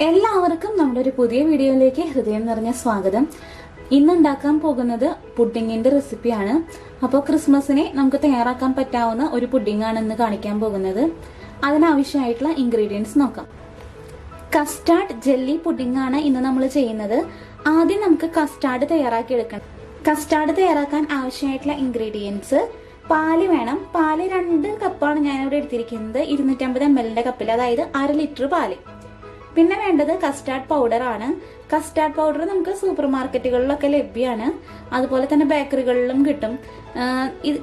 എല്ലാവർക്കും നമ്മുടെ ഒരു പുതിയ വീഡിയോയിലേക്ക് ഹൃദയം നിറഞ്ഞ സ്വാഗതം. ഇന്ന് ഉണ്ടാക്കാൻ പോകുന്നത് പുഡിങ്ങിന്റെ റെസിപ്പിയാണ്. അപ്പോൾ ക്രിസ്മസിനെ നമുക്ക് തയ്യാറാക്കാൻ പറ്റാവുന്ന ഒരു പുഡിംഗ് ആണ് ഇന്ന് കാണിക്കാൻ പോകുന്നത്. അതിനാവശ്യമായിട്ടുള്ള ഇൻഗ്രീഡിയൻസ് നോക്കാം. കസ്റ്റാർഡ് ജെല്ലി പുഡിംഗ് ആണ് ഇന്ന് നമ്മൾ ചെയ്യുന്നത്. ആദ്യം നമുക്ക് കസ്റ്റാർഡ് തയ്യാറാക്കി എടുക്കണം. കസ്റ്റാർഡ് തയ്യാറാക്കാൻ ആവശ്യമായിട്ടുള്ള ഇൻഗ്രീഡിയൻസ്: പാല് വേണം. പാല് 2 കപ്പാണ് ഞാനിവിടെ എടുത്തിരിക്കുന്നത്, 250 ml കപ്പിൽ, അതായത് 1/2 ലിറ്റർ പാല്. പിന്നെ വേണ്ടത് കസ്റ്റാർഡ് പൗഡർ ആണ്. കസ്റ്റാർഡ് പൗഡർ നമുക്ക് സൂപ്പർ മാർക്കറ്റുകളിലൊക്കെ ലഭ്യമാണ്, അതുപോലെ തന്നെ ബേക്കറികളിലും കിട്ടും.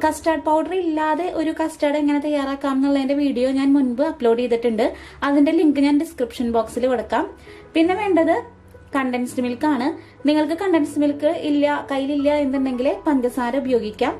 കസ്റ്റാർഡ് പൗഡർ ഇല്ലാതെ ഒരു കസ്റ്റാർഡ് എങ്ങനെ തയ്യാറാക്കാം എന്നുള്ളതിന്റെ വീഡിയോ ഞാൻ മുൻപ് അപ്ലോഡ് ചെയ്തിട്ടുണ്ട്. അതിന്റെ ലിങ്ക് ഞാൻ ഡിസ്ക്രിപ്ഷൻ ബോക്സിൽ കൊടുക്കാം. പിന്നെ വേണ്ടത് കണ്ടൻസ്ഡ് മിൽക്ക് ആണ്. നിങ്ങൾക്ക് കണ്ടൻസ്ഡ് മിൽക്ക് കയ്യിലില്ല എന്നുണ്ടെങ്കിൽ പഞ്ചസാര ഉപയോഗിക്കാം.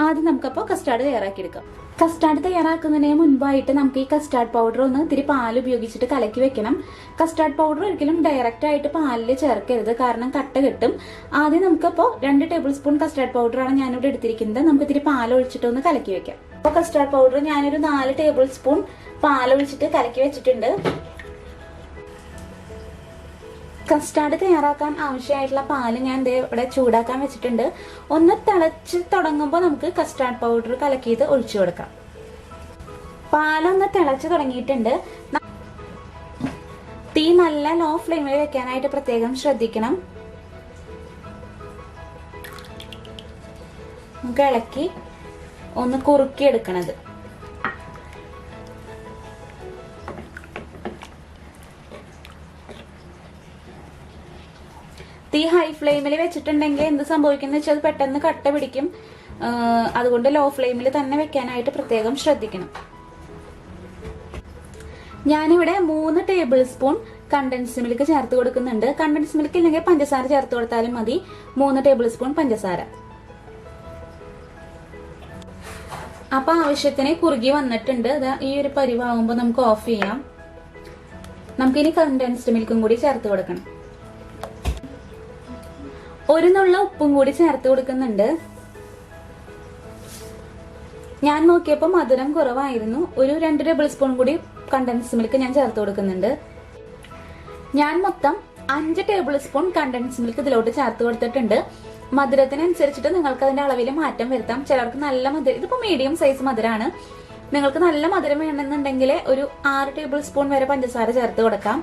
ആദ്യം നമുക്കപ്പോൾ കസ്റ്റാർഡ് തയ്യാറാക്കിയെടുക്കാം. കസ്റ്റാർഡ് തയ്യാറാക്കുന്നതിന് മുൻപായിട്ട് നമുക്ക് ഈ കസ്റ്റാർഡ് പൗഡർ ഒന്ന് ഇത്തിരി പാൽ ഉപയോഗിച്ചിട്ട് കലക്കി വെക്കണം. കസ്റ്റാർഡ് പൗഡർ ഒരിക്കലും ഡയറക്റ്റ് ആയിട്ട് പാലിൽ ചേർക്കരുത്, കാരണം കട്ട കിട്ടും. ആദ്യം നമുക്കപ്പോൾ 2 ടേബിൾ സ്പൂൺ കസ്റ്റാർഡ് പൗഡറാണ് ഞാനിവിടെ എടുത്തിരിക്കുന്നത്. നമുക്ക് ഇത്തിരി പാൽ ഒഴിച്ചിട്ട് ഒന്ന് കലക്കി വെക്കാം. അപ്പോൾ കസ്റ്റാർഡ് പൗഡർ ഞാനൊരു 4 ടേബിൾ സ്പൂൺ പാൽ ഒഴിച്ചിട്ട് കലക്കി വെച്ചിട്ടുണ്ട്. കസ്റ്റാർഡ് തയ്യാറാക്കാൻ ആവശ്യമായിട്ടുള്ള പാല് ഞാൻ ഇവിടെ ചൂടാക്കാൻ വെച്ചിട്ടുണ്ട്. ഒന്ന് തിളച്ച് തുടങ്ങുമ്പോൾ നമുക്ക് കസ്റ്റാർഡ് പൗഡർ കലക്കിയത് ഒഴിച്ചു കൊടുക്കാം. പാലൊന്ന് തിളച്ച് തുടങ്ങിയിട്ടുണ്ട്. തീ നല്ല ലോ ഫ്ലെയിമിൽ വെക്കാനായിട്ട് പ്രത്യേകം ശ്രദ്ധിക്കണം. നമുക്ക് ഇളക്കി ഒന്ന് കുറുക്കി എടുക്കണത്. തീ ഹൈ ഫ്ലെയിമിൽ വെച്ചിട്ടുണ്ടെങ്കിൽ എന്ത് സംഭവിക്കുന്ന വെച്ചാൽ അത് പെട്ടെന്ന് കട്ട പിടിക്കും. അതുകൊണ്ട് ലോ ഫ്ലെയിമിൽ തന്നെ വെക്കാനായിട്ട് പ്രത്യേകം ശ്രദ്ധിക്കണം. ഞാനിവിടെ 3 ടേബിൾ സ്പൂൺ കണ്ടൻസ്ഡ് മിൽക്ക് ചേർത്ത് കൊടുക്കുന്നുണ്ട്. കണ്ടൻസ്ഡ് മിൽക്ക് ഇല്ലെങ്കിൽ പഞ്ചസാര ചേർത്ത് കൊടുത്താലും മതി. 3 ടേബിൾ സ്പൂൺ പഞ്ചസാര. അപ്പൊ ആവശ്യത്തിന് കുറുകി വന്നിട്ടുണ്ട്. ഈ ഒരു പരിവാകുമ്പോൾ നമുക്ക് ഓഫ് ചെയ്യാം. നമുക്കിനി കണ്ടൻസ്ഡ് മിൽക്കും കൂടി ചേർത്ത് കൊടുക്കണം. 1 നുള്ള ഉപ്പും കൂടി ചേർത്ത് കൊടുക്കുന്നുണ്ട്. ഞാൻ നോക്കിയപ്പോൾ മധുരം കുറവായിരുന്നു. ഒരു 2 ടേബിൾ സ്പൂൺ കൂടി കണ്ടൻസ്ഡ് മിൽക്ക് ഞാൻ ചേർത്ത് കൊടുക്കുന്നുണ്ട്. ഞാൻ മൊത്തം 5 ടേബിൾ സ്പൂൺ കണ്ടൻസ്ഡ് മിൽക്ക് ഇതിലോട്ട് ചേർത്ത് കൊടുത്തിട്ടുണ്ട്. മധുരത്തിനനുസരിച്ചിട്ട് നിങ്ങൾക്ക് അതിന്റെ അളവിൽ മാറ്റം വരുത്താം. ചിലർക്ക് നല്ല മധുരം, ഇതിപ്പോ മീഡിയം സൈസ് മധുരമാണ്. നിങ്ങൾക്ക് നല്ല മധുരം വേണമെന്നുണ്ടെങ്കിൽ ഒരു 6 ടേബിൾ സ്പൂൺ വരെ പഞ്ചസാര ചേർത്ത് കൊടുക്കാം.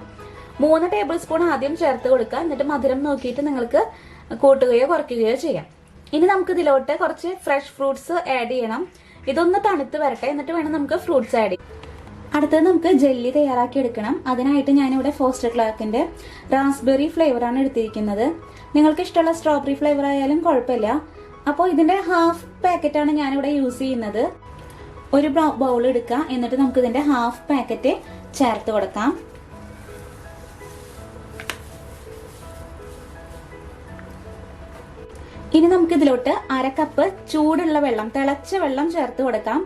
3 ടേബിൾ സ്പൂൺ ആദ്യം ചേർത്ത് കൊടുക്കുക. എന്നിട്ട് മധുരം നോക്കിയിട്ട് നിങ്ങൾക്ക് കൂട്ടുകയോ കുറയ്ക്കുകയോ ചെയ്യാം. ഇനി നമുക്ക് ഇതിലോട്ട് കുറച്ച് ഫ്രഷ് ഫ്രൂട്ട്സ് ആഡ് ചെയ്യണം. ഇതൊന്ന് തണുത്ത് വരട്ടെ, എന്നിട്ട് വേണം നമുക്ക് ഫ്രൂട്ട്സ് ആഡ് ചെയ്യാം. അടുത്തത് നമുക്ക് ജെല്ലി തയ്യാറാക്കി എടുക്കണം. അതിനായിട്ട് ഞാനിവിടെ ഫോസ്റ്റർ ക്ലാർക്കിന്റെ റാസ്ബെറി ഫ്ലേവറാണ് എടുത്തിരിക്കുന്നത്. നിങ്ങൾക്ക് ഇഷ്ടമുള്ള സ്ട്രോബെറി ഫ്ലേവർ ആയാലും കുഴപ്പമില്ല. അപ്പോൾ ഇതിന്റെ ഹാഫ് പാക്കറ്റാണ് ഞാനിവിടെ യൂസ് ചെയ്യുന്നത്. ഒരു ബൗൾ എടുക്കുക, എന്നിട്ട് നമുക്ക് ഇതിന്റെ ഹാഫ് പാക്കറ്റ് ചേർത്ത് കൊടുക്കാം. ഇനി നമുക്ക് ഇതിലോട്ട് 1/2 കപ്പ് ചൂടുള്ള വെള്ളം, തിളച്ച വെള്ളം ചേർത്ത് കൊടുക്കാം.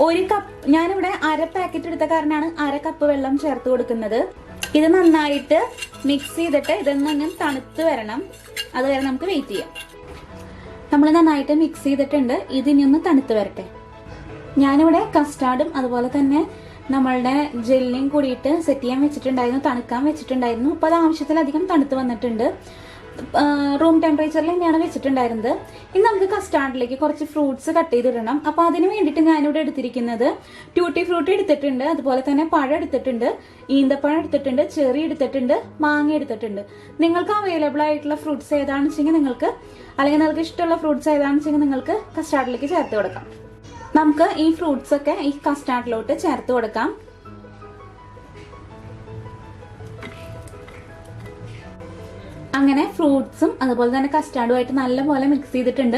1 കപ്പ്, ഞാനിവിടെ 1/2 പാക്കറ്റ് എടുത്ത കാരണമാണ് 1/2 കപ്പ് വെള്ളം ചേർത്ത് കൊടുക്കുന്നത്. ഇത് നന്നായിട്ട് മിക്സ് ചെയ്തിട്ട് ഇതൊന്നും തണുത്ത് വരണം. അതുവരെ നമുക്ക് വെയിറ്റ് ചെയ്യാം. നമ്മൾ നന്നായിട്ട് മിക്സ് ചെയ്തിട്ടുണ്ട്. ഇതിനി ഒന്ന് തണുത്ത് വരട്ടെ. ഞാനിവിടെ കസ്റ്റാർഡും അതുപോലെ തന്നെ നമ്മളുടെ ജെല്ലിയും കൂടിയിട്ട് സെറ്റ് ചെയ്യാൻ വെച്ചിട്ടുണ്ടായിരുന്നു, തണുക്കാൻ വെച്ചിട്ടുണ്ടായിരുന്നു. അപ്പോൾ അത് ആവശ്യത്തിലധികം തണുത്ത് വന്നിട്ടുണ്ട്. റൂം ടെമ്പറേച്ചറിൽ തന്നെയാണ് വെച്ചിട്ടുണ്ടായിരുന്നത്. ഇനി നമുക്ക് കസ്റ്റാർഡിലേക്ക് കുറച്ച് ഫ്രൂട്ട്സ് കട്ട് ചെയ്തിടണം. അപ്പൊ അതിന് വേണ്ടിയിട്ട് ഞാനിവിടെ എടുത്തിരിക്കുന്നത് ട്യൂട്ടി ഫ്രൂട്ടി എടുത്തിട്ടുണ്ട്, അതുപോലെ തന്നെ പഴം എടുത്തിട്ടുണ്ട്, ഈന്തപ്പഴം എടുത്തിട്ടുണ്ട്, ചെറി എടുത്തിട്ടുണ്ട്, മാങ്ങ എടുത്തിട്ടുണ്ട്. നിങ്ങൾക്ക് അവൈലബിൾ ആയിട്ടുള്ള ഫ്രൂട്ട്സ് ഏതാണെന്ന് വെച്ചെങ്കിൽ നിങ്ങൾക്ക്, അല്ലെങ്കിൽ നിങ്ങൾക്ക് ഇഷ്ടമുള്ള ഫ്രൂട്ട്സ് ഏതാണെന്ന് വെച്ചെങ്കിൽ നിങ്ങൾക്ക് കസ്റ്റാർഡിലേക്ക് ചേർത്ത് കൊടുക്കാം. നമുക്ക് ഈ ഫ്രൂട്ട്സ് ഒക്കെ ഈ കസ്റ്റാർഡിലോട്ട് ചേർത്ത് കൊടുക്കാം. അങ്ങനെ ഫ്രൂട്ട്സും അതുപോലെ തന്നെ കസ്റ്റാർഡുമായിട്ട് നല്ലപോലെ മിക്സ് ചെയ്തിട്ടുണ്ട്.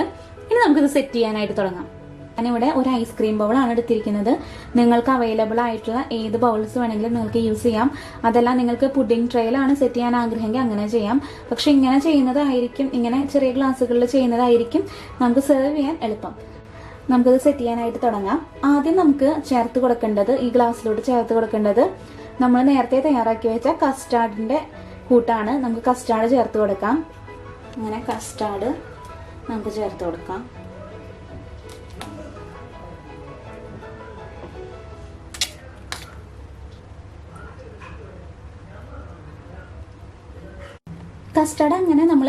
ഇനി നമുക്കിത് സെറ്റ് ചെയ്യാനായിട്ട് തുടങ്ങാം. ഞാനിവിടെ ഒരു ഐസ്ക്രീം ബൗളാണ് എടുത്തിരിക്കുന്നത്. നിങ്ങൾക്ക് അവൈലബിൾ ആയിട്ടുള്ള ഏത് ബൗൾസ് വേണമെങ്കിലും നിങ്ങൾക്ക് യൂസ് ചെയ്യാം. അതെല്ലാം നിങ്ങൾക്ക് പുഡിംഗ് ട്രേയിലാണ് സെറ്റ് ചെയ്യാൻ ആഗ്രഹമെങ്കിൽ അങ്ങനെ ചെയ്യാം. പക്ഷെ ഇങ്ങനെ ചെയ്യുന്നതായിരിക്കും, ഇങ്ങനെ ചെറിയ ഗ്ലാസ്സുകളിൽ ചെയ്യുന്നതായിരിക്കും നമുക്ക് സെർവ് ചെയ്യാൻ എളുപ്പം. നമുക്കത് സെറ്റ് ചെയ്യാനായിട്ട് തുടങ്ങാം. ആദ്യം നമുക്ക് ചേർത്ത് കൊടുക്കേണ്ടത്, ഈ ഗ്ലാസ്സിലോട്ട് ചേർത്ത് കൊടുക്കേണ്ടത് നമ്മൾ നേരത്തെ തയ്യാറാക്കി വെച്ച കസ്റ്റാർഡിന്റെ കൂട്ടാണ്. നമുക്ക് കസ്റ്റാർഡ് ചേർത്ത് കൊടുക്കാം. അങ്ങനെ കസ്റ്റാർഡ് നമുക്ക് ചേർത്ത് കൊടുക്കാം. കസ്റ്റർഡ് അങ്ങനെ നമ്മൾ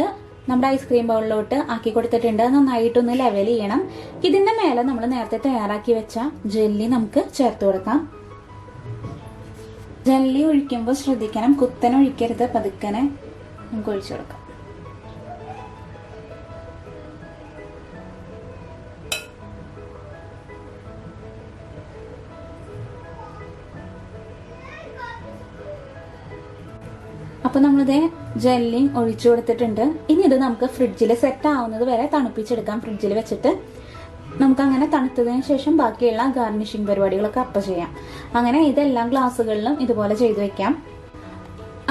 നമ്മുടെ ഐസ്ക്രീം ബൗളിലോട്ട് ആക്കി കൊടുത്തിട്ടുണ്ട്. നന്നായിട്ടൊന്ന് ലെവൽ ചെയ്യണം. ഇതിന്റെ മേലെ നമ്മൾ നേരത്തെ തയ്യാറാക്കി വെച്ച ജെല്ലി നമുക്ക് ചേർത്ത് കൊടുക്കാം. ജെല്ലി ഒഴിക്കുമ്പോൾ ശ്രദ്ധിക്കണം, കുത്തനെ ഒഴിക്കരുത്, പതുക്കനെ നമുക്ക് ഒഴിച്ചു കൊടുക്കാം. അപ്പോൾ നമ്മളിത് ജെല്ലിയും ഒഴിച്ചു കൊടുത്തിട്ടുണ്ട്. ഇനി ഇത് നമുക്ക് ഫ്രിഡ്ജിൽ സെറ്റ് ആവുന്നത് വരെ തണുപ്പിച്ചെടുക്കാം. ഫ്രിഡ്ജിൽ വെച്ചിട്ട് നമുക്ക് അങ്ങനെ തണുത്തതിന് ശേഷം ബാക്കിയുള്ള ഗാർണിഷിംഗ് പരിപാടികളൊക്കെ അപ്പം ചെയ്യാം. അങ്ങനെ ഇതെല്ലാം ഗ്ലാസ്സുകളിലും ഇതുപോലെ ചെയ്തു വെക്കാം.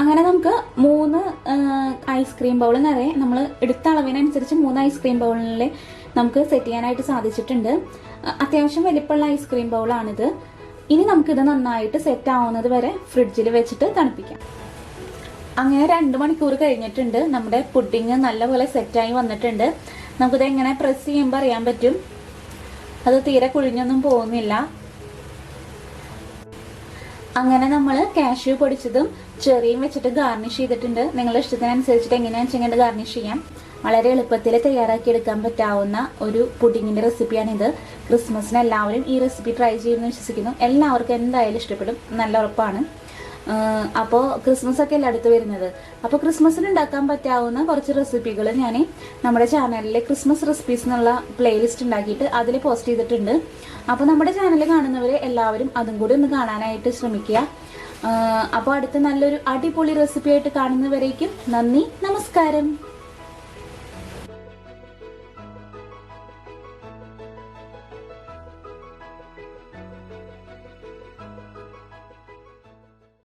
അങ്ങനെ നമുക്ക് 3 ഐസ്ക്രീം ബൗൾ നിറയെ നമ്മൾ എടുത്ത അളവിനനുസരിച്ച് 3 ഐസ്ക്രീം ബൗളിൽ നമുക്ക് സെറ്റ് ചെയ്യാനായിട്ട് സാധിച്ചിട്ടുണ്ട്. അത്യാവശ്യം വലിപ്പമുള്ള ഐസ്ക്രീം ബൗളാണിത്. ഇനി നമുക്കിത് നന്നായിട്ട് സെറ്റ് ആവുന്നത് വരെ ഫ്രിഡ്ജിൽ വെച്ചിട്ട് തണുപ്പിക്കാം. അങ്ങനെ 2 മണിക്കൂർ കഴിഞ്ഞിട്ടുണ്ട്. നമ്മുടെ പുഡിങ് നല്ലപോലെ സെറ്റായി വന്നിട്ടുണ്ട്. നമുക്കിത് എങ്ങനെ പ്രസ് ചെയ്യുമ്പോൾ അറിയാൻ പറ്റും, അത് തീരെ കുഴിഞ്ഞൊന്നും പോകുന്നില്ല. അങ്ങനെ നമ്മൾ കാഷ്യൂ പൊടിച്ചതും ചെറിയും വെച്ചിട്ട് ഗാർണിഷ് ചെയ്തിട്ടുണ്ട്. നിങ്ങളുടെ ഇഷ്ടത്തിനനുസരിച്ചിട്ട് എങ്ങനെയാണെന്ന് വെച്ചിട്ട് ഗാർണിഷ് ചെയ്യാം. വളരെ എളുപ്പത്തിൽ തയ്യാറാക്കി എടുക്കാൻ പറ്റാവുന്ന ഒരു പുഡിങ്ങിന്റെ റെസിപ്പിയാണിത്. ക്രിസ്മസിന് എല്ലാവരും ഈ റെസിപ്പി ട്രൈ ചെയ്യുമെന്ന് വിശ്വസിക്കുന്നു. എല്ലാവർക്കും എന്തായാലും ഇഷ്ടപ്പെടും, നല്ല ഉറപ്പാണ്. അപ്പോൾ ക്രിസ്മസ് ഒക്കെ അല്ലേ അടുത്ത് വരുന്നത്. അപ്പോൾ ക്രിസ്മസിന് ഉണ്ടാക്കാൻ പറ്റാവുന്ന കുറച്ച് റെസിപ്പികൾ ഞാൻ നമ്മുടെ ചാനലിൽ ക്രിസ്മസ് റെസിപ്പീസ് എന്നുള്ള പ്ലേലിസ്റ്റ് ഉണ്ടാക്കിയിട്ട് അതിൽ പോസ്റ്റ് ചെയ്തിട്ടുണ്ട്. അപ്പോൾ നമ്മുടെ ചാനൽ കാണുന്നവർ എല്ലാവരും അതും കൂടി ഒന്ന് കാണാനായിട്ട് ശ്രമിക്കുക. അപ്പോൾ അടുത്ത നല്ലൊരു അടിപൊളി റെസിപ്പി ആയിട്ട് കാണുന്നവരേക്കും നന്ദി, നമസ്കാരം.